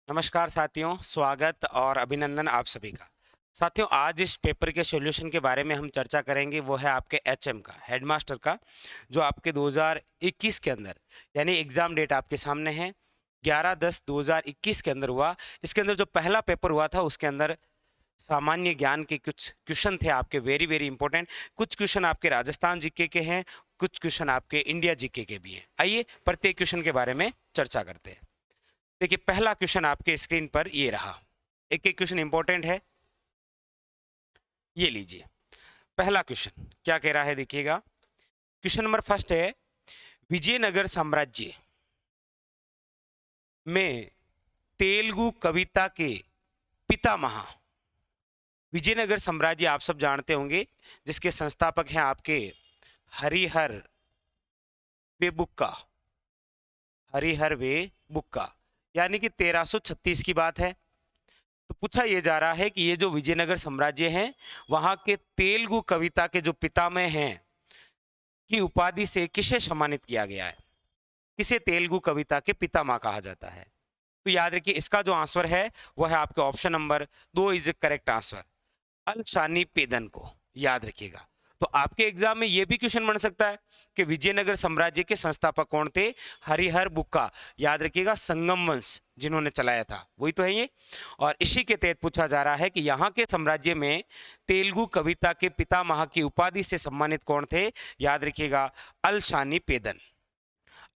नमस्कार साथियों, स्वागत और अभिनंदन आप सभी का। साथियों, आज इस पेपर के सॉल्यूशन के बारे में हम चर्चा करेंगे, वो है आपके एचएम का, हेडमास्टर का, जो आपके 2021 के अंदर, यानी एग्जाम डेट आपके सामने है 11/10/2021 के अंदर हुआ। इसके अंदर जो पहला पेपर हुआ था उसके अंदर सामान्य ज्ञान के कुछ क्वेश्चन थे आपके, वेरी वेरी इंपॉर्टेंट। कुछ क्वेश्चन आपके राजस्थान जीके के हैं, कुछ क्वेश्चन आपके इंडिया जीके के भी हैं। आइए प्रत्येक क्वेश्चन के बारे में चर्चा करते हैं। देखिए, पहला क्वेश्चन आपके स्क्रीन पर ये रहा। एक एक क्वेश्चन इंपॉर्टेंट है, ये लीजिए। पहला क्वेश्चन क्या कह रहा है, देखिएगा। क्वेश्चन नंबर फर्स्ट है, विजयनगर साम्राज्य में तेलुगु कविता के पितामह। विजयनगर साम्राज्य आप सब जानते होंगे, जिसके संस्थापक हैं आपके हरिहर वे बुक्का। हरिहर वे बुक्का, यानी कि 1336 की बात है। तो पूछा यह जा रहा है कि ये जो विजयनगर साम्राज्य है, वहां के तेलुगु कविता के जो पितामह हैं की उपाधि से किसे सम्मानित किया गया है, किसे तेलुगु कविता के पितामह कहा जाता है। तो याद रखिए, इसका जो आंसर है वह है आपके option number 2 is correct answer, अलशानी पेदन को। याद रखिएगा। तो आपके एग्जाम में यह भी क्वेश्चन बन सकता है कि विजयनगर साम्राज्य के संस्थापक कौन थे। हरिहर बुक्का, याद रखिएगा, संगम वंश जिन्होंने चलाया था वही तो है ये। और इसी के तहत पूछा जा रहा है कि यहाँ के साम्राज्य में तेलुगु कविता के पितामह की उपाधि से सम्मानित कौन थे। याद रखिएगा, अलशानी पेदन।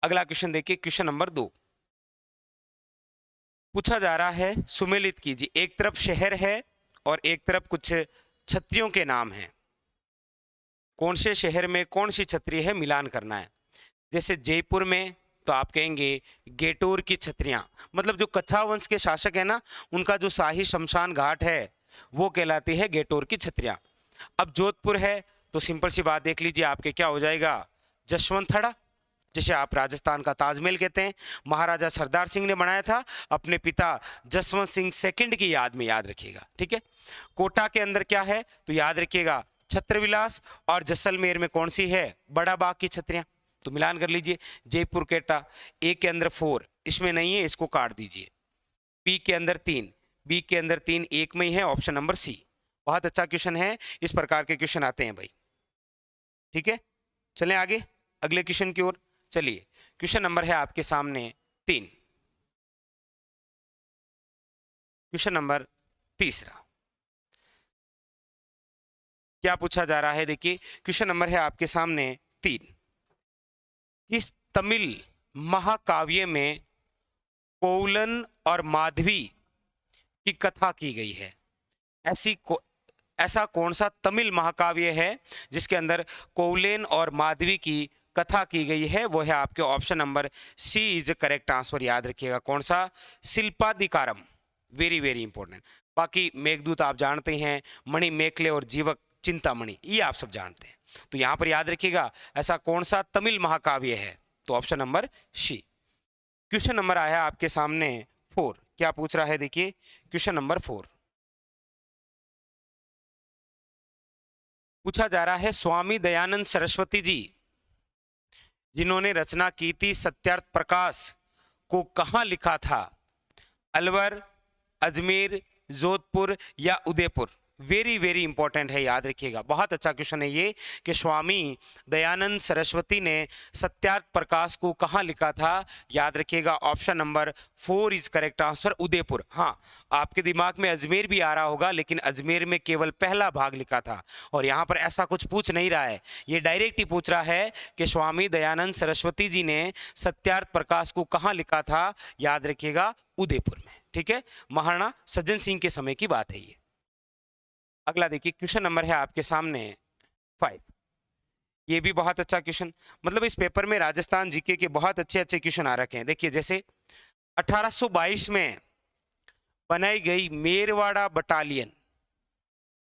अगला क्वेश्चन देखिए, क्वेश्चन नंबर 2 पूछा जा रहा है, सुमेलित कीजिए। एक तरफ शहर है और एक तरफ कुछ छत्रियों के नाम हैं। कौन से शहर में कौन सी छतरी है, मिलान करना है। जैसे जयपुर में तो आप कहेंगे गेटोर की छतरियां, मतलब जो कच्छा वंश के शासक है ना, उनका जो शाही शमशान घाट है वो कहलाती है गेटोर की छतरियां। अब जोधपुर है तो सिंपल सी बात देख लीजिए, आपके क्या हो जाएगा, जसवंतथड़ा, जिसे आप राजस्थान का ताजमहल कहते हैं। महाराजा सरदार सिंह ने बनाया था अपने पिता जसवंत सिंह सेकंड की याद में, याद रखिएगा, ठीक है। कोटा के अंदर क्या है, तो याद रखिएगा छत्रविलास। और जैसलमेर में कौन सी है, बड़ा बाग की छतरियां। तो मिलान कर लीजिए, जयपुर केटा, ए के अंदर 4 इसमें नहीं है, इसको काट दीजिए। पी के अंदर 3, बी के अंदर 3 एक में ही है, ऑप्शन नंबर सी। बहुत अच्छा क्वेश्चन है, इस प्रकार के क्वेश्चन आते हैं भाई, ठीक है। चलें आगे अगले क्वेश्चन की ओर। चलिए, क्वेश्चन नंबर है आपके सामने 3। क्वेश्चन नंबर तीसरा क्या पूछा जा रहा है, देखिए। क्वेश्चन नंबर है आपके सामने 3। किस तमिल महाकाव्य में कोवलन और माधवी की कथा की गई है। ऐसा कौन सा तमिल महाकाव्य है जिसके अंदर कोवलेन और माधवी की कथा की गई है। वो है आपके option number C is correct answer. याद रखिएगा, कौन सा, शिल्पाधिकारम, वेरी वेरी इंपॉर्टेंट। बाकी मेघदूत आप जानते हैं, मणि मेखले और जीवक चिंतामणि ये आप सब जानते हैं। तो यहां पर याद रखिएगा, ऐसा कौन सा तमिल महाकाव्य है, तो option number C. Question number आया आपके सामने 4। क्या पूछ रहा है, देखिए क्वेश्चन नंबर 4 पूछा जा रहा है, स्वामी दयानंद सरस्वती जी जिन्होंने रचना की थी सत्यार्थ प्रकाश को कहां लिखा था। अलवर, अजमेर, जोधपुर या उदयपुर। वेरी वेरी इंपॉर्टेंट है, याद रखिएगा, बहुत अच्छा क्वेश्चन है ये कि स्वामी दयानंद सरस्वती ने सत्यार्थ प्रकाश को कहां लिखा था। याद रखिएगा, option number 4 is correct answer, Udaipur. हाँ, आपके दिमाग में अजमेर भी आ रहा होगा, लेकिन अजमेर में केवल पहला भाग लिखा था। और यहाँ पर ऐसा कुछ पूछ नहीं रहा है, ये डायरेक्ट ही पूछ रहा है कि स्वामी दयानंद सरस्वती जी ने सत्यार्थ प्रकाश को कहां लिखा था। याद रखिएगा, उदयपुर में, ठीक है। महाराणा सज्जन सिंह के समय की बात है ये। अगला देखिए, क्वेश्चन नंबर है आपके सामने 5। ये भी बहुत अच्छा क्वेश्चन, मतलब इस पेपर में राजस्थान जीके के बहुत अच्छे अच्छे क्वेश्चन आ रखे हैं। देखिए, जैसे 1822 में बनाई गई मेरवाड़ा बटालियन,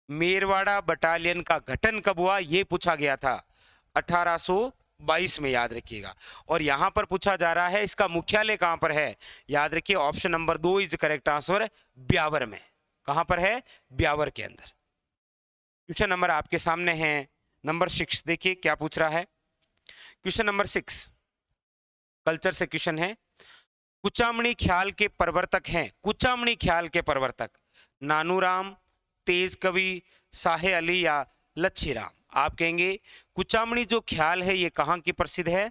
मेरवाड़ा बटालियन का गठन कब हुआ, ये पूछा गया था 1822 में, याद रखिएगा। और यहां पर पूछा जा रहा है इसका मुख्यालय कहां पर है। याद रखिए, option number 2 is correct answer, Beawar में। कहां पर है, ब्यावर के अंदर। क्वेश्चन नंबर आपके सामने है नंबर 6। देखिए क्या पूछ रहा है, क्वेश्चन नंबर 6 कल्चर से क्वेश्चन है। कुचामणी ख्याल के प्रवर्तक हैं, कुचामणी ख्याल के प्रवर्तक नानूराम, तेज कवि, साहे अली या लच्छी राम। आप कहेंगे कुचामणी जो ख्याल है ये कहाँ की प्रसिद्ध है,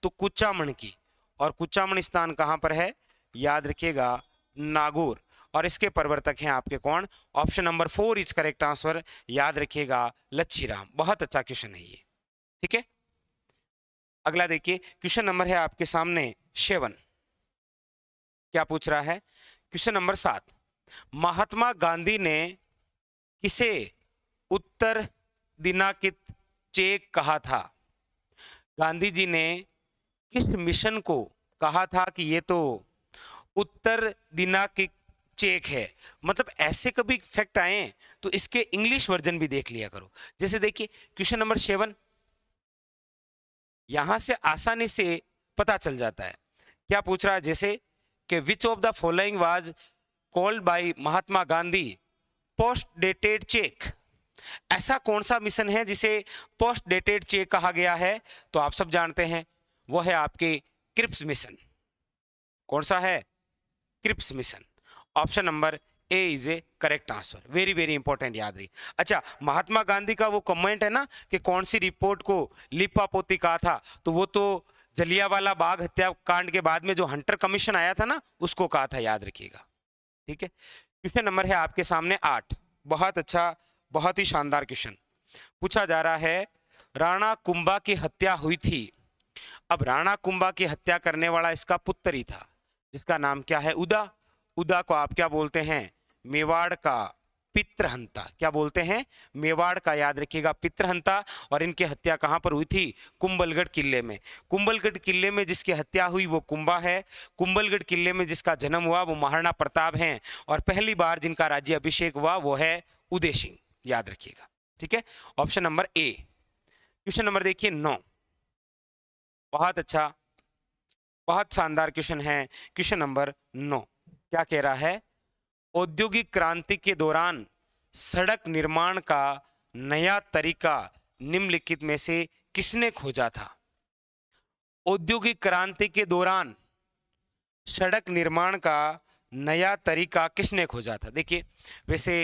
तो कुचामण की, और कुचामण स्थान कहाँ पर है, याद रखिएगा नागौर, और इसके प्रवर्तक हैं आपके कौन, option number 4 is correct answer, याद रखिएगा लच्छी राम। बहुत अच्छा क्वेश्चन है ये, ठीक है। अगला देखिए क्वेश्चन नंबर है आपके सामने 7, क्या पूछ रहा है, क्वेश्चन नंबर 7, महात्मा गांधी ने किसे उत्तर दिनांकित चेक कहा था। गांधी जी ने किस मिशन को कहा था कि ये तो उत्तर दिनांकित चेक है, मतलब ऐसे कभी फैक्ट आए तो इसके इंग्लिश वर्जन भी देख लिया करो। जैसे देखिए क्वेश्चन नंबर 7, यहां से आसानी से पता चल जाता है क्या पूछ रहा है, जैसे कि which of the following was called by Mahatma Gandhi post dated cheque. ऐसा कौन सा मिशन है जिसे पोस्ट डेटेड चेक कहा गया है, तो आप सब जानते हैं वो है आपके क्रिप्स मिशन। कौन सा है, Cripps mission. Option number A is a correct answer, very very important, याद रही। अच्छा, महात्मा गांधी का वो कमेंट है ना कि कौन सी रिपोर्ट को लिपापोती कहा था, तो वो तो जलियांवाला बाग हत्याकांड के बाद में जो हंटर कमीशन आया था ना उसको कहा था, याद रखिएगा, ठीक है। क्वेश्चन नंबर है आपके सामने 8, बहुत अच्छा, बहुत ही शानदार क्वेश्चन पूछा जा रहा है। राणा कुंभा की हत्या हुई थी, अब राणा कुंभा की हत्या करने वाला इसका पुत्र ही था जिसका नाम क्या है, उदा। उदा को आप क्या बोलते हैं, मेवाड़ का पितृहंता, क्या बोलते हैं, मेवाड़ का, याद रखिएगा पितृहंता। और इनकी हत्या कहां पर हुई थी, कुंभलगढ़ किले में। कुंभलगढ़ किले में जिसकी हत्या हुई वो कुंभा है, कुंभलगढ़ किले में जिसका जन्म हुआ वो महाराणा प्रताप हैं, और पहली बार जिनका राज्य अभिषेक हुआ वो है उदय सिंह, याद रखिएगा, ठीक है। ऑप्शन नंबर ए। क्वेश्चन नंबर देखिए 9, बहुत अच्छा, बहुत शानदार क्वेश्चन है। क्वेश्चन नंबर 9 क्या कह रहा है, औद्योगिक क्रांति के दौरान सड़क निर्माण का नया तरीका निम्नलिखित में से किसने खोजा था। औद्योगिक क्रांति के दौरान सड़क निर्माण का नया तरीका किसने खोजा था। देखिए वैसे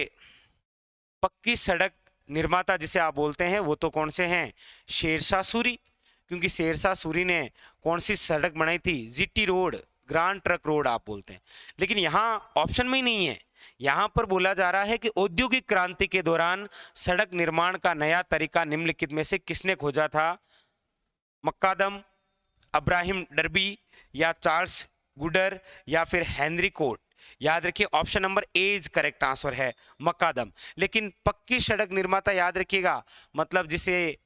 पक्की सड़क निर्माता जिसे आप बोलते हैं वो तो कौन से हैं, शेरशाह सूरी, क्योंकि शेरशाह सूरी ने कौन सी सड़क बनाई थी, GT road, grand truck road आप बोलते हैं। लेकिन यहाँ ऑप्शन में ही नहीं है, यहाँ पर बोला जा रहा है कि औद्योगिक क्रांति के दौरान सड़क निर्माण का नया तरीका निम्नलिखित में से किसने खोजा था, मक्कादम, अब्राहिम डर्बी या चार्ल्स गुडर या फिर हेनरी कोट। याद रखिए option number A is correct answer है, मक्कादम। लेकिन पक्की सड़क निर्माता याद रखिएगा, मतलब जिसे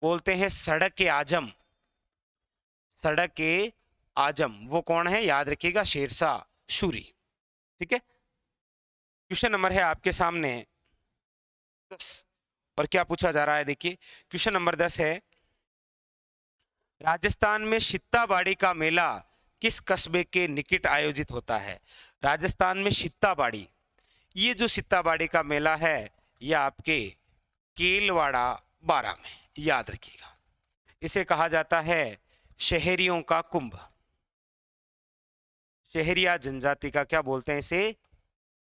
बोलते हैं सड़क के आजम, सड़क के आजम, वो कौन है, याद रखिएगा शेरशाह सूरी, ठीक है। क्वेश्चन नंबर है आपके सामने 10, और क्या पूछा जा रहा है, देखिए क्वेश्चन नंबर 10 है, राजस्थान में सित्ताबाड़ी का मेला किस कस्बे के निकट आयोजित होता है। राजस्थान में सित्ताबाड़ी, ये जो सित्ताबाड़ी का मेला है ये आपके केलवाड़ा बारा में, याद रखिएगा। इसे कहा जाता है शहरियों का कुंभ, शहरिया जनजाति का क्या बोलते हैं इसे,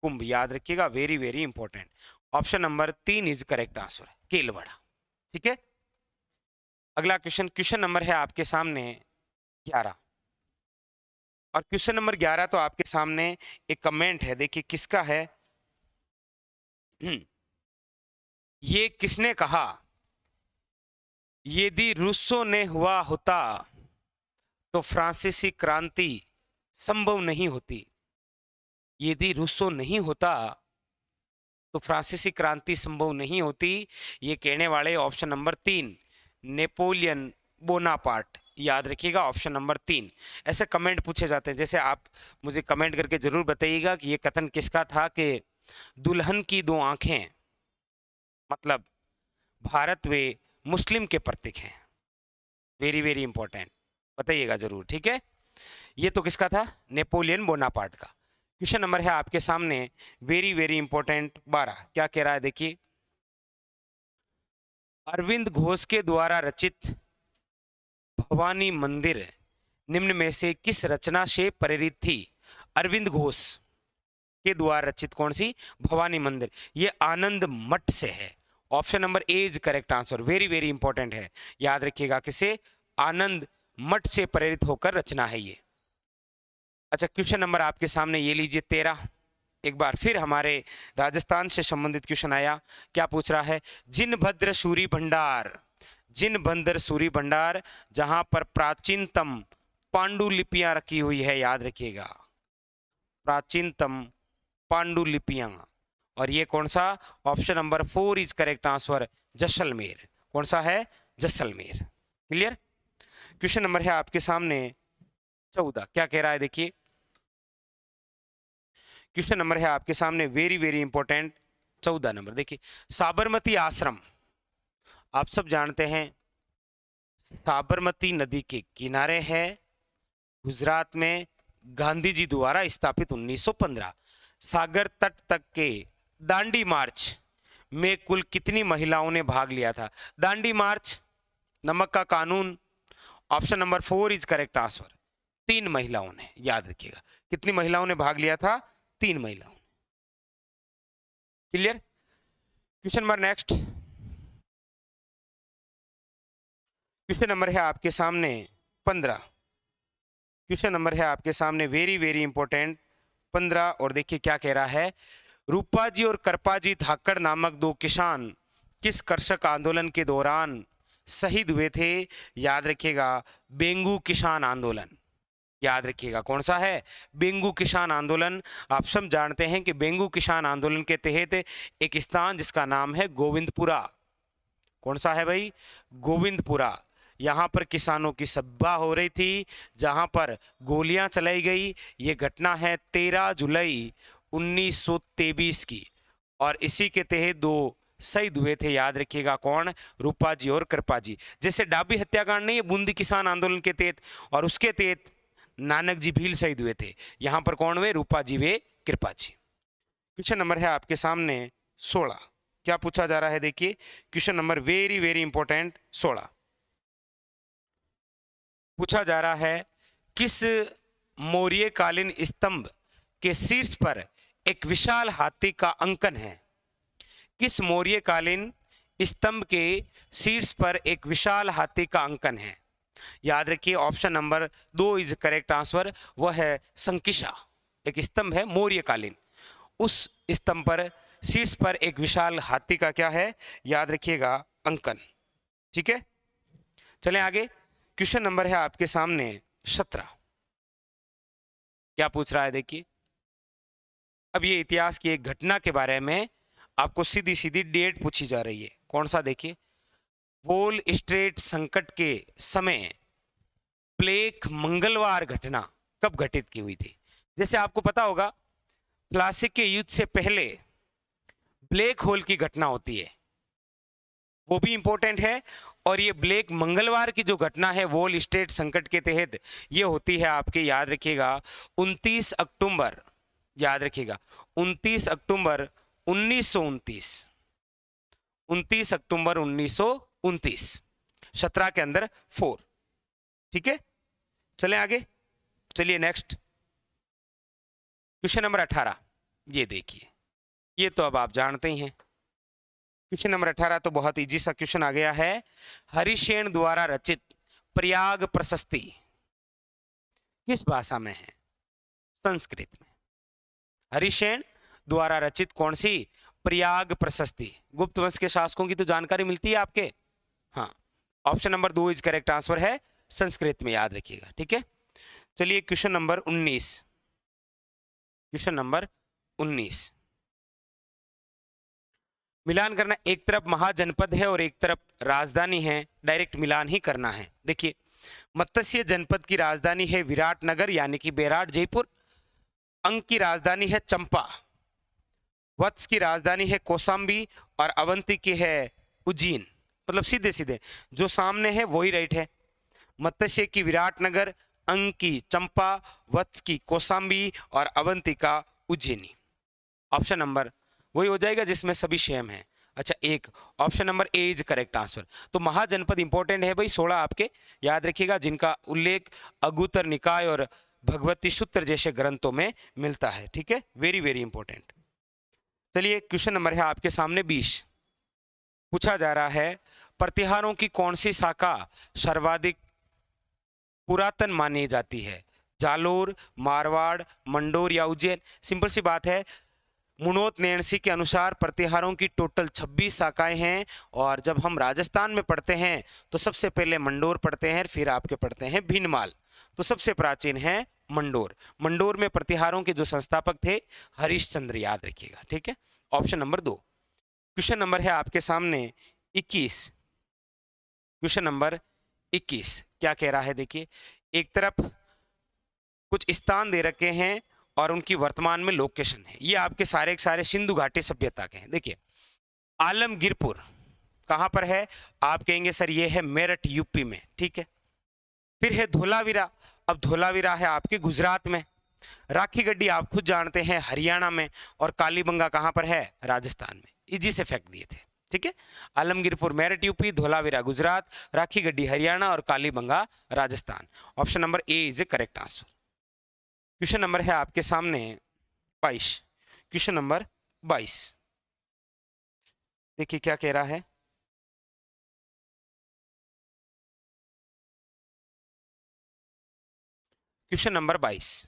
कुंभ, याद रखिएगा, very very important. Option number 3 is correct answer, Kelwara, ठीक है। अगला क्वेश्चन, क्वेश्चन नंबर है आपके सामने 11, और क्वेश्चन नंबर 11 तो आपके सामने एक कमेंट है, देखिए किसका है, ये किसने कहा, यदि रूसो ने हुआ होता तो फ्रांसीसी क्रांति संभव नहीं होती। यदि रूसो नहीं होता तो फ्रांसीसी क्रांति संभव नहीं होती, ये कहने वाले ऑप्शन नंबर 3 नेपोलियन बोनापार्ट, याद रखिएगा ऑप्शन नंबर 3। ऐसे कमेंट पूछे जाते हैं, जैसे आप मुझे कमेंट करके जरूर बताइएगा कि ये कथन किसका था कि दुल्हन की 2 आंखें, मतलब भारत वे मुस्लिम के प्रतीक हैं, वेरी वेरी इंपॉर्टेंट, बताइएगा जरूर, ठीक है। ये तो किसका था, नेपोलियन बोनापार्ट का। क्वेश्चन नंबर है आपके सामने वेरी वेरी इंपॉर्टेंट 12, क्या कह रहा है, देखिए अरविंद घोष के द्वारा रचित भवानी मंदिर निम्न में से किस रचना से प्रेरित थी? अरविंद घोष के द्वारा रचित कौन सी? भवानी मंदिर। ये आनंद मठ से है। Option number A is correct answer. Very very important है, याद रखिएगा। किसे? आनंद मठ से प्रेरित होकर रचना है ये। अच्छा, क्वेश्चन नंबर आपके सामने ये लीजिए 13। एक बार फिर हमारे राजस्थान से संबंधित क्वेश्चन आया। क्या पूछ रहा है? जिनभद्र सूरी भंडार, जिनभद्र सूरी भंडार जहां पर प्राचीनतम पांडुलिपियां रखी हुई है, याद रखिएगा, प्राचीनतम पांडुलिपियां। और ये कौन सा? Option number 4 is correct answer, Jaisalmer. कौन सा है? जैसलमेर। क्लियर? क्वेश्चन नंबर है आपके सामने 14। क्या कह रहा है देखिए, क्वेश्चन नंबर है आपके सामने वेरी वेरी इंपॉर्टेंट 14 नंबर। देखिए, साबरमती आश्रम आप सब जानते हैं साबरमती नदी के किनारे है, गुजरात में, गांधी जी द्वारा स्थापित 1915। सागर तट तक के दांडी मार्च में कुल कितनी महिलाओं ने भाग लिया था? दांडी मार्च, नमक का कानून, option number 4 is correct answer. 3 महिलाओं ने, याद रखिएगा। कितनी महिलाओं ने भाग लिया था? 3 महिलाओं। Clear? Question number next, question number है आपके सामने 15। क्वेश्चन नंबर है आपके सामने वेरी वेरी इंपॉर्टेंट 15। और देखिए क्या कह रहा है, रूपा जी और करपा जी धाकड़ नामक 2 किसान किस कृषक आंदोलन के दौरान शहीद हुए थे? याद रखिएगा, बेंगू किसान आंदोलन। याद रखिएगा कौन सा है? बेंगू किसान आंदोलन। आप सब जानते हैं कि बेंगू किसान आंदोलन के तहत एक स्थान जिसका नाम है गोविंदपुरा। कौन सा है भाई? गोविंदपुरा। यहाँ पर किसानों की सभा हो रही थी, जहाँ पर गोलियां चलाई गई। ये घटना है 13 जुलाई 1923 की। और इसी के तहत 2 शहीद हुए थे, याद रखिएगा। कौन? रूपा जी और कृपा जी। जैसे डाबी हत्याकांड नहीं है बूंदी किसान आंदोलन के तहत, और उसके तहत नानक जी भील शहीद हुए थे। यहाँ पर कौन हुए? रूपा जी वे कृपा जी। क्वेश्चन नंबर है आपके सामने 16। क्या पूछा जा रहा है देखिए, question number very very important 16 पूछा जा रहा है, किस मौर्य कालीन स्तंभ के शीर्ष पर एक विशाल हाथी का अंकन है? किस मौर्य कालीन स्तंभ के शीर्ष पर एक विशाल हाथी का अंकन है? याद रखिए, option number 2 is correct answer. वह है संकिसा। एक स्तंभ है मौर्य कालीन, उस स्तंभ पर शीर्ष पर एक विशाल हाथी का क्या है? याद रखिएगा, अंकन। ठीक है, चलें आगे। क्वेश्चन नंबर है आपके सामने 17। क्या पूछ रहा है देखिए, अब ये इतिहास की एक घटना के बारे में आपको सीधी सीधी डेट पूछी जा रही है। कौन सा? देखिए, वॉल स्ट्रीट संकट के समय ब्लैक मंगलवार घटना कब घटित की हुई थी? जैसे आपको पता होगा, प्लासी के युद्ध से पहले ब्लैक होल की घटना होती है, वो भी इंपॉर्टेंट है। और ये ब्लैक मंगलवार की जो घटना है वॉल स्ट्रीट संकट के तहत, ये होती है आपके, याद रखिएगा, 29 अक्टूबर। याद रखिएगा, 29 अक्टूबर 1929। 29 अक्टूबर 1929। 17 के अंदर 4। ठीक है, चलें आगे। चलिए नेक्स्ट, क्वेश्चन नंबर 18। ये देखिए, ये तो अब आप जानते ही हैं। क्वेश्चन नंबर 18 तो बहुत इजी सा क्वेश्चन आ गया है। हरिसेन द्वारा रचित प्रयाग प्रशस्ति किस भाषा में है? संस्कृत में। हरिसेन द्वारा रचित कौन सी? प्रयाग प्रशस्ति। गुप्त वंश के शासकों की तो जानकारी मिलती है आपके। हाँ, option number 2 is correct answer है, संस्कृत में, याद रखिएगा। ठीक है, चलिए क्वेश्चन नंबर 19। क्वेश्चन नंबर 19 मिलान करना। एक तरफ महाजनपद है और एक तरफ राजधानी है, डायरेक्ट मिलान ही करना है। देखिए, मत्स्य जनपद की राजधानी है विराटनगर यानी कि बेराट जयपुर। अंक की राजधानी है चंपा। वत्स की राजधानी है कौशाम्बी और अवंती की है उज्जैन। मतलब सीधे सीधे जो सामने है वही राइट है। मत्स्य की विराटनगर, अंक की चंपा, वत्स की कौशाम्बी और अवंती का उज्जैनी। ऑप्शन नंबर वही हो जाएगा जिसमें सभी सेम है। अच्छा एक, option number A is correct answer. तो महाजनपद इंपॉर्टेंट है भाई, 16 आपके याद रखिएगा, जिनका उल्लेख अगुत्तर निकाय और भगवती सूत्र जैसे ग्रंथों में मिलता है। ठीक है, वेरी वेरी इंपॉर्टेंट। चलिए क्वेश्चन नंबर है आपके सामने 20। पूछा जा रहा है प्रतिहारों की कौन सी शाखा सर्वाधिक पुरातन मानी जाती है? जालोर, मारवाड़, मंडोर या उज्जैन? सिंपल सी बात है, मुनोत नैणसी के अनुसार प्रतिहारों की टोटल 26 शाखाएं हैं, और जब हम राजस्थान में पढ़ते हैं तो सबसे पहले मंडोर पढ़ते हैं, फिर आपके पढ़ते हैं भीनमाल। तो सबसे प्राचीन है मंडोर। मंडोर में प्रतिहारों के जो संस्थापक थे हरिश्चंद्र, याद रखिएगा। ठीक है, ऑप्शन नंबर 2। क्वेश्चन नंबर है आपके सामने 21। क्वेश्चन नंबर 21 क्या कह रहा है? देखिए, एक तरफ कुछ स्थान दे रखे हैं और उनकी वर्तमान में लोकेशन है। ये आपके सारे के सारे सिंधु घाटी सभ्यता के हैं। देखिए, आलमगीरपुर कहां पर है? आप कहेंगे सर ये है मेरठ यूपी में। ठीक है, फिर है धोलावीरा। अब धोलावीरा है आपके गुजरात में। राखी गड्डी आप खुद जानते हैं हरियाणा में, और कालीबंगा कहां पर है? राजस्थान में। इजी से फैक्ट दिए थे। ठीक है, आलमगीरपुर मेरठ यूपी, धोलावीरा गुजरात, राखी गड्डी हरियाणा और Kalibangan Rajasthan. Option number A is a correct answer. Question number है आपके सामने 22। क्वेश्चन नंबर 22 देखिए क्या कह रहा है। क्वेश्चन नंबर 22,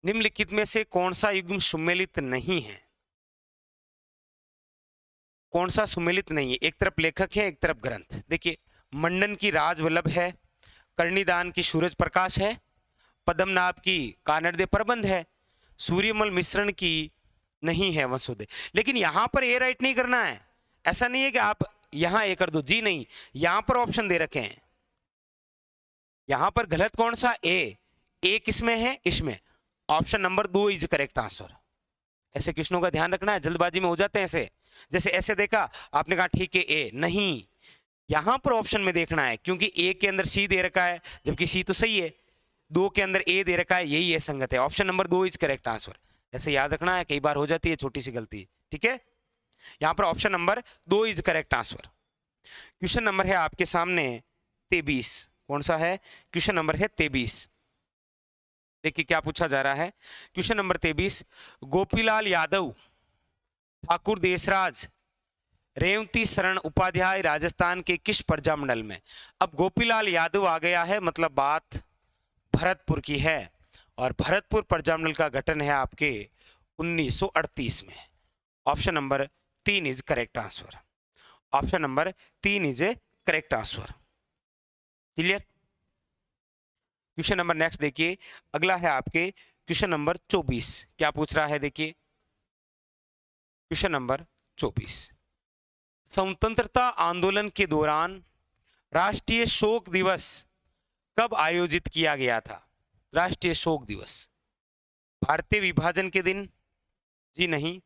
निम्नलिखित में से कौन सा युग्म सुमेलित नहीं है? कौन सा सुमेलित नहीं है? एक तरफ लेखक है, एक तरफ ग्रंथ। देखिए, मंडन की राजवल्लभ है, कर्णिदान की सूरज प्रकाश है, पद्मनाभ की कानड़दे प्रबंध है, सूर्यमल मिश्रण की नहीं है वसुदेव। लेकिन यहां पर ए राइट नहीं करना है। ऐसा नहीं है कि आप यहां ए कर दो, जी नहीं, यहां पर ऑप्शन दे रखे हैं। यहां पर गलत कौन सा? ए किसमें है? इसमें। Option number 2 is correct answer. ऐसे क्वेश्चनों का ध्यान रखना है, जल्दबाजी में हो जाते हैं ऐसे। जैसे ऐसे देखा आपने कहा ठीक है ए, नहीं, यहां पर ऑप्शन में देखना है, क्योंकि ए के अंदर सी दे रखा है जबकि सी तो सही है, 2 के अंदर ए दे रखा है, यही है संगत है। Option number 2 is correct answer. ऐसे याद रखना है, कई बार हो जाती है छोटी सी गलती। ठीक है, यहां पर option number 2 is correct answer. Question number है आपके सामने 23। कौन सा है? क्वेश्चन नंबर है 23। देखिए क्या पूछा जा रहा है। क्वेश्चन नंबर 23, गोपीलाल यादव, ठाकुर देशराज, रेवती शरण उपाध्याय राजस्थान के किस प्रजामंडल में? अब गोपीलाल यादव आ गया है, मतलब बात भरतपुर की है, और भरतपुर प्रजामंडल का गठन है आपके 1938 में। Option number 3 is correct answer. Option number 3 is a correct answer. Clear? Question number next देखिए, अगला है आपके क्वेश्चन नंबर 24। क्या पूछ रहा है? देखिए क्वेश्चन नंबर 24, स्वतंत्रता आंदोलन के दौरान राष्ट्रीय शोक दिवस कब आयोजित किया गया था? राष्ट्रीय शोक दिवस भारतीय विभाजन के दिन? जी नहीं,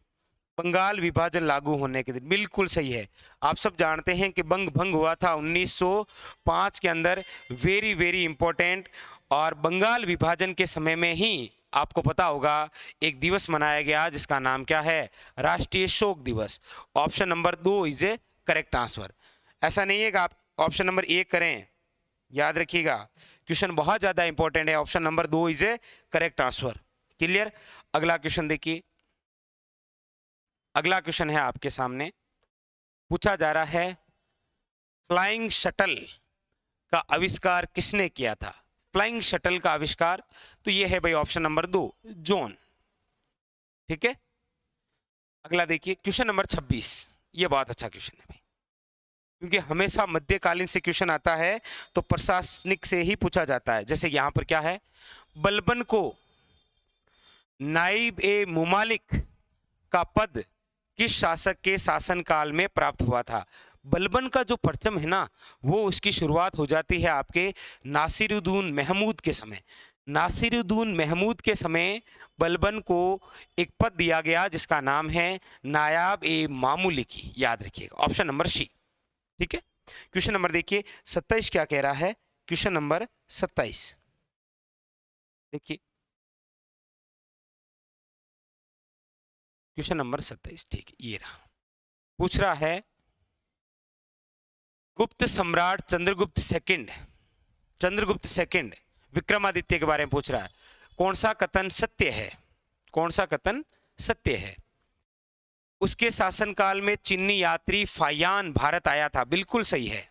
बंगाल विभाजन लागू होने के दिन। बिल्कुल सही है। आप सब जानते हैं कि बंग भंग हुआ था 1905 के अंदर, वेरी वेरी इंपॉर्टेंट। और बंगाल विभाजन के समय में ही आपको पता होगा एक दिवस मनाया गया जिसका नाम क्या है? राष्ट्रीय शोक दिवस। Option number 2 is a correct answer. ऐसा नहीं है कि आप ऑप्शन नंबर 1 करें, याद रखिएगा क्वेश्चन बहुत ज्यादा इंपॉर्टेंट है। Option number 2 is a correct answer. Clear? अगला क्वेश्चन देखिए, अगला क्वेश्चन है आपके सामने। पूछा जा रहा है फ्लाइंग शटल का आविष्कार किसने किया था? फ्लाइंग शटल का आविष्कार, तो ये है भाई ऑप्शन नंबर 2, जॉन। ठीक है, अगला देखिए क्वेश्चन नंबर 26। ये बहुत अच्छा क्वेश्चन है भाई, क्योंकि हमेशा मध्यकालीन से क्वेश्चन आता है तो प्रशासनिक से ही पूछा जाता है। जैसे यहां पर क्या है, बलबन को नाइब ए मुमालिक का पद किस शासक के शासनकाल में प्राप्त हुआ था? बलबन का जो परचम है ना, वो उसकी शुरुआत हो जाती है आपके नासिरुद्दीन महमूद के समय। नासिरुद्दीन महमूद के समय बलबन को एक पद दिया गया जिसका नाम है नायाब ए मामूलिकी। याद रखिएगा, ऑप्शन नंबर सी। ठीक है, क्वेश्चन नंबर देखिए 27 क्या कह रहा है। क्वेश्चन नंबर 27 देखिए, क्वेश्चन नंबर 27, ठीक है, ये रहा। पूछ रहा है गुप्त सम्राट चंद्रगुप्त सेकंड विक्रमादित्य के बारे में पूछ रहा है। कौन सा कथन सत्य है? कौन सा कथन सत्य है? उसके शासनकाल में चीनी यात्री फायान भारत आया था, बिल्कुल सही है।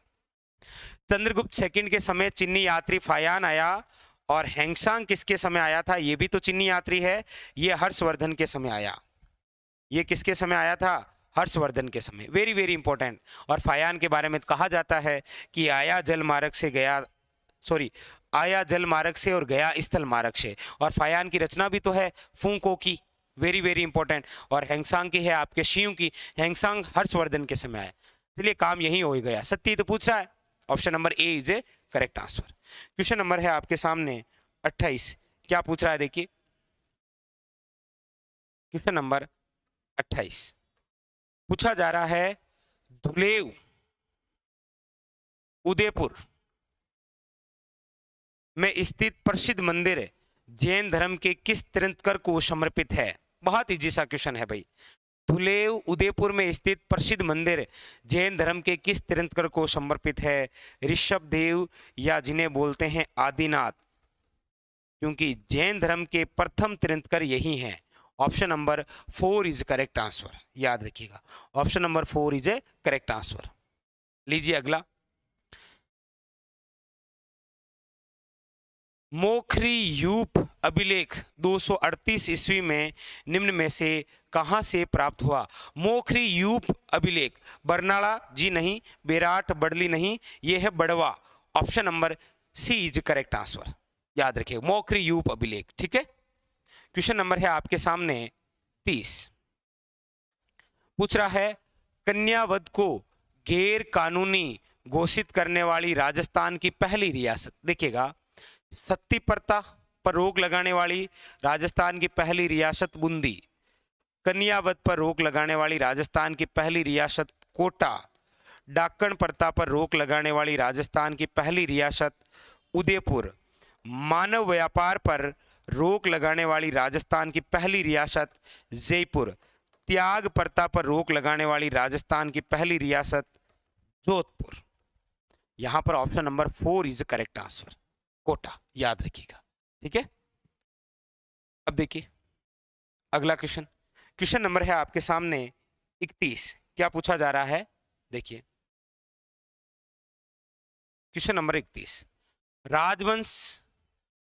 चंद्रगुप्त सेकंड के समय चीनी यात्री फायान आया। और हैंगसांग किसके समय आया था? ये भी तो चीनी यात्री है, ये हर्षवर्धन के समय आया। ये किसके समय आया था? हर्षवर्धन के समय। Very very important. और फायान के बारे में कहा जाता है कि आया जल मार्ग से और गया स्थल मार्ग से। और फायान की रचना भी तो है फूंको की, वेरी वेरी इंपॉर्टेंट। और हैंगसांग की है आपके शियू की। हैंगसांग हर्षवर्धन के समय आए। चलिए काम यही हो गया। सत्य तो पूछ रहा है, option number A is a correct answer. Question number है आपके सामने 28। क्या पूछ रहा है देखिए, क्वेश्चन नंबर 28 पूछा जा रहा है धुलेव उदयपुर में स्थित प्रसिद्ध मंदिर जैन धर्म के किस तीर्थंकर को समर्पित है? बहुत इजी सा क्वेश्चन है भाई। धुलेव उदयपुर में स्थित प्रसिद्ध मंदिर जैन धर्म के किस तीर्थंकर को समर्पित है? ऋषभ देव या जिन्हें बोलते हैं आदिनाथ, क्योंकि जैन धर्म के प्रथम तीर्थंकर यही हैं। Option number 4 is correct answer, याद रखिएगा। Option number 4 is a correct answer. लीजिए अगला, मोखरी यूप अभिलेख 238 ईस्वी में निम्न में से कहां से प्राप्त हुआ? मोखरी यूप अभिलेख बरनाला जी नहीं, बेराट बडली नहीं, यह है बड़वा। Option number C is correct answer, याद रखिए, मोखरी यूप अभिलेख। ठीक है। क्वेश्चन नंबर है आपके सामने 30। पूछ रहा है कन्यावध को गैर कानूनी घोषित करने वाली राजस्थान की पहली रियासत। देखिएगा, सती प्रथा पर रोक लगाने वाली राजस्थान की पहली रियासत बूंदी, कन्यावध पर रोक लगाने वाली राजस्थान की पहली रियासत कोटा, डाकण प्रथा पर रोक लगाने वाली राजस्थान की पहली रियासत उदयपुर, मानव व्यापार पर रोक लगाने वाली राजस्थान की पहली रियासत जयपुर, त्याग प्रथा पर रोक लगाने वाली राजस्थान की पहली रियासत जोधपुर। यहां पर option number 4 is correct answer, Kota, याद रखिएगा। ठीक है। अब देखिए अगला क्वेश्चन, क्वेश्चन नंबर है आपके सामने 31। क्या पूछा जा रहा है देखिए, क्वेश्चन नंबर 31। राजवंश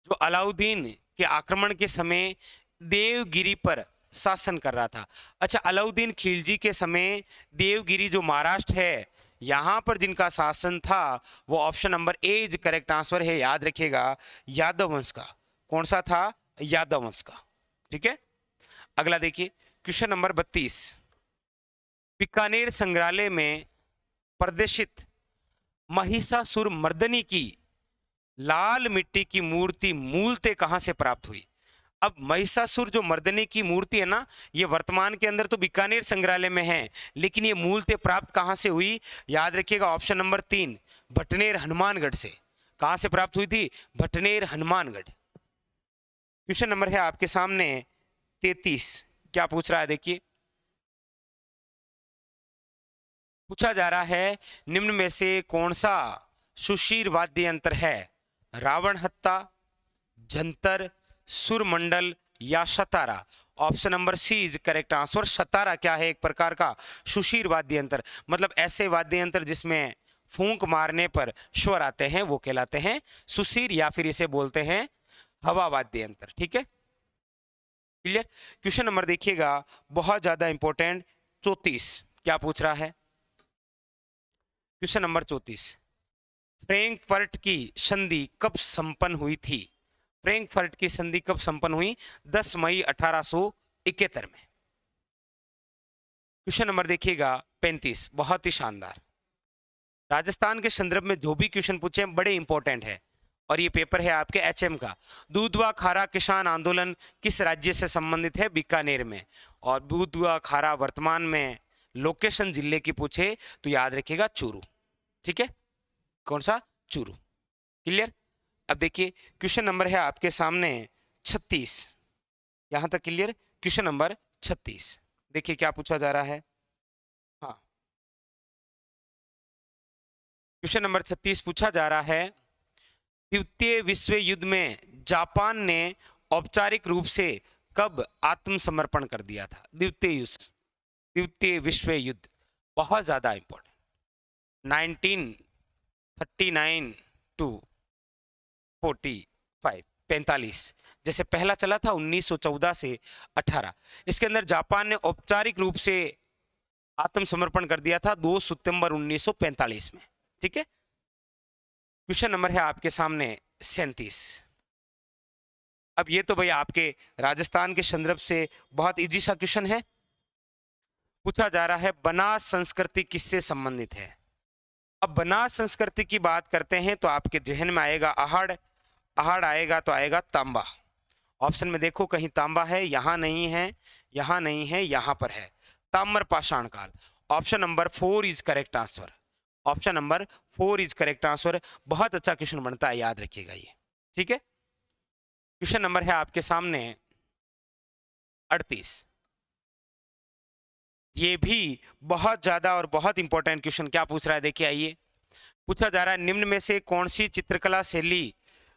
जो अलाउद्दीन के आक्रमण के समय देवगिरी पर शासन कर रहा था। अच्छा, अलाउद्दीन खिलजी के समय देवगिरी जो महाराष्ट्र है, यहां पर जिनका शासन था वो option number A is correct answer है, याद रखिएगा, यादव वंश का। कौन सा था? यादव वंश का। ठीक है। अगला देखिए क्वेश्चन नंबर 32। बीकानेर संग्रहालय में प्रदर्शित महिषासुर मर्दनी की लाल मिट्टी की मूर्ति मूलतः कहां से प्राप्त हुई? अब महिषासुर जो मर्दनी की मूर्ति है ना, ये वर्तमान के अंदर तो बीकानेर संग्रहालय में है, लेकिन ये मूलतः प्राप्त कहां से हुई? याद रखिएगा, ऑप्शन नंबर 3 भटनेर हनुमानगढ़ से। कहां से प्राप्त हुई थी? भटनेर हनुमानगढ़। क्वेश्चन नंबर है आपके सामने 33। क्या पूछ रहा है देखिए, पूछा जा रहा है निम्न में से कौन सा सुशीर वाद्य यंत्र है? रावण हत्ता, जंतर, सुरमंडल या सतारा। Option number C is correct answer. सतारा क्या है? एक प्रकार का सुशीर वाद्य यंत्र, मतलब ऐसे वाद्य यंत्र जिसमें फूंक मारने पर स्वर आते हैं, वो कहलाते हैं सुशीर, या फिर इसे बोलते हैं हवा वाद्य यंत्र। ठीक है, क्लियर। क्वेश्चन नंबर देखिएगा, बहुत ज्यादा इंपॉर्टेंट, 34। क्या पूछ रहा है? Question number 34। फ्रैंकफर्ट की संधि कब संपन्न हुई थी? फ्रैंकफर्ट की संधि कब संपन्न हुई? 10 मई 1871 में। क्वेश्चन नंबर देखिएगा 35, बहुत ही शानदार। राजस्थान के संदर्भ में जो भी क्वेश्चन पूछे बड़े इंपॉर्टेंट है, और ये पेपर है आपके एचएम का। दूधवा खारा किसान आंदोलन किस राज्य से संबंधित है? बीकानेर में। और दूधवा खारा वर्तमान में लोकेशन जिले की पूछे तो याद रखिएगा चूरू। ठीक है, कौन सा? चूरू। क्लियर। अब देखिए क्वेश्चन नंबर है आपके सामने 36। यहां तक क्लियर? Question number 36। देखिए क्या पूछा जा रहा है। हाँ, क्वेश्चन नंबर 36 पूछा जा रहा है, द्वितीय विश्व युद्ध में जापान ने औपचारिक रूप से कब आत्मसमर्पण कर दिया था? द्वितीय विश्व युद्ध बहुत ज्यादा इंपॉर्टेंट, 1939 टू 45, 45। जैसे पहला चला था 1914 से 18, इसके अंदर जापान ने औपचारिक रूप से आत्मसमर्पण कर दिया था 2 सितंबर 1945 में। ठीक है, क्वेश्चन नंबर है आपके सामने 37। अब ये तो भाई आपके राजस्थान के संदर्भ से बहुत इजी सा क्वेश्चन है। पूछा जा रहा है बनास संस्कृति किससे संबंधित है? अब बनास संस्कृति की बात करते हैं तो आपके जहन में आएगा आहड़, आहड़ आएगा तो आएगा तांबा। ऑप्शन में देखो कहीं तांबा है, यहां नहीं है, यहां नहीं है, यहां पर है, ताम्र पाषाण काल। Option number 4 is correct answer. Option number 4 is correct answer. बहुत अच्छा क्वेश्चन बनता है, याद रखिएगा ये। ठीक है, क्वेश्चन नंबर है आपके सामने 38। ये भी बहुत ज्यादा और बहुत इंपॉर्टेंट क्वेश्चन। क्या पूछ रहा है देखिए, आइए। पूछा जा रहा है निम्न में से कौन सी चित्रकला शैली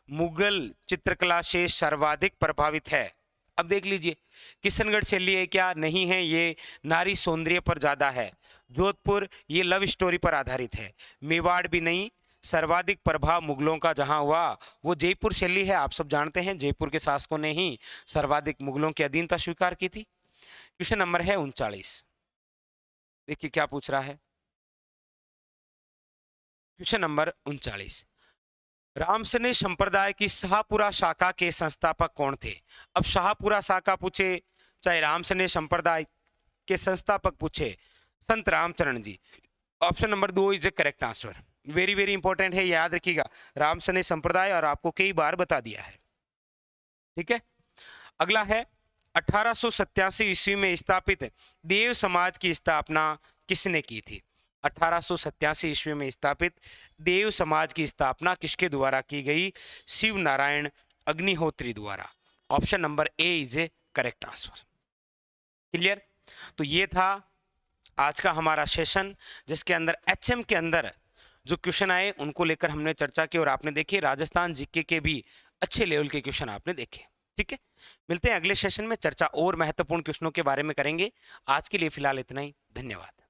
मुगल चित्रकला से सर्वाधिक प्रभावित है? अब देख लीजिए, किशनगढ़ शैली है क्या? नहीं है, ये नारी सौंदर्य पर ज्यादा है। जोधपुर ये लव स्टोरी पर आधारित है। मेवाड़ भी नहीं। सर्वाधिक प्रभाव मुगलों का जहां हुआ वो जयपुर शैली है। आप सब जानते हैं जयपुर के शासकों ने ही सर्वाधिक मुगलों की अधीनता स्वीकार की थी। क्वेश्चन नंबर है 39। देखिए क्या पूछ रहा है। क्वेश्चन नंबर 39, रामसने संप्रदाय की शाहपुरा शाखा के संस्थापक कौन थे? अब शाहपुरा शाखा पूछे चाहे रामसने संप्रदाय के संस्थापक पूछे, संत Ramcharan ji. Option number 2 is a correct answer. Very very important है, याद रखिएगा। रामसने संप्रदाय और आपको कई बार बता दिया है। ठीक है, अगला है 1887 ईस्वी में स्थापित देव समाज की स्थापना किसने की थी? 1887 ईस्वी में स्थापित देव समाज की स्थापना किसके द्वारा की गई? शिव नारायण अग्निहोत्री द्वारा। Option number A is a correct answer. Clear? तो ये था आज का हमारा सेशन, जिसके अंदर एचएम के अंदर जो क्वेश्चन आए उनको लेकर हमने चर्चा की और आपने देखे राजस्थान जीके के भी अच्छे लेवल के क्वेश्चन आपने देखे। ठीक है, मिलते हैं अगले सेशन में, चर्चा और महत्वपूर्ण क्वेश्चनों के बारे में करेंगे। आज के लिए फिलहाल इतना ही, धन्यवाद।